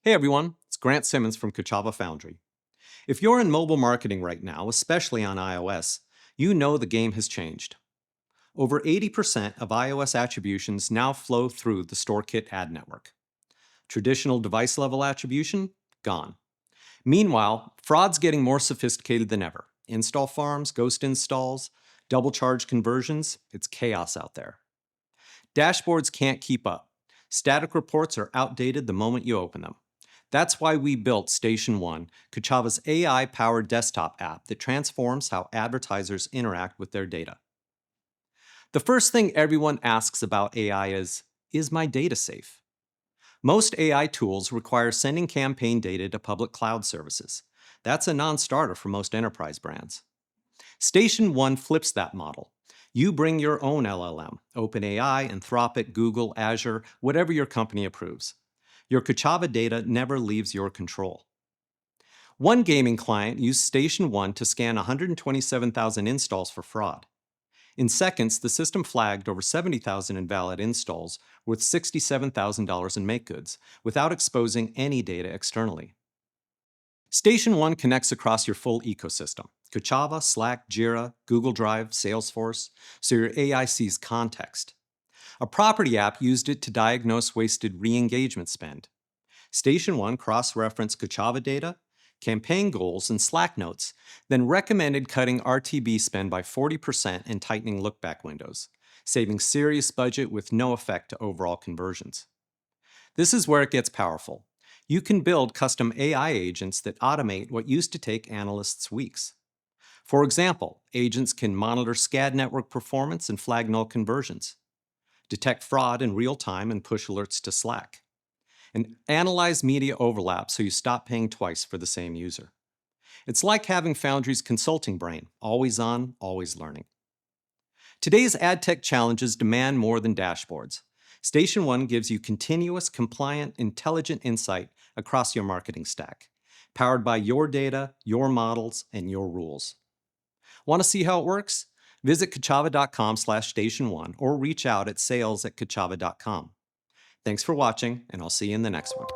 Hey everyone, it's Grant Simmons from Kochava Foundry. If you're in mobile marketing right now, especially on iOS, you know the game has changed. Over 80% of iOS attributions now flow through the StoreKit ad network. Traditional device-level attribution? Gone. Meanwhile, fraud's getting more sophisticated than ever. Install farms, ghost installs, double charge conversions, it's chaos out there. Dashboards can't keep up. Static reports are outdated the moment you open them. That's why we built StationOne, Kochava's AI-powered desktop app that transforms how advertisers interact with their data. The first thing everyone asks about AI is my data safe? Most AI tools require sending campaign data to public cloud services. That's a non-starter for most enterprise brands. StationOne flips that model. You bring your own LLM, OpenAI, Anthropic, Google, Azure, whatever your company approves. Your Kochava data never leaves your control. One gaming client used StationOne to scan 127,000 installs for fraud. In seconds, the system flagged over 70,000 invalid installs worth $67,000 in make goods, without exposing any data externally. StationOne connects across your full ecosystem: Kochava, Slack, Jira, Google Drive, Salesforce, so your AI sees context. A property app used it to diagnose wasted re-engagement spend. StationOne cross-referenced Kochava data, campaign goals, and Slack notes, then recommended cutting RTB spend by 40% and tightening look-back windows, saving serious budget with no effect to overall conversions. This is where it gets powerful. You can build custom AI agents that automate what used to take analysts weeks. For example, agents can monitor SKAdNetwork performance and flag null conversions, detect fraud in real time and push alerts to Slack, and analyze media overlap so you stop paying twice for the same user. It's like having Foundry's consulting brain, always on, always learning. Today's ad tech challenges demand more than dashboards. StationOne gives you continuous, compliant, intelligent insight across your marketing stack, powered by your data, your models, and your rules. Want to see how it works? Visit kochava.com/StationOne or reach out at sales@kochava.com. Thanks for watching, and I'll see you in the next one.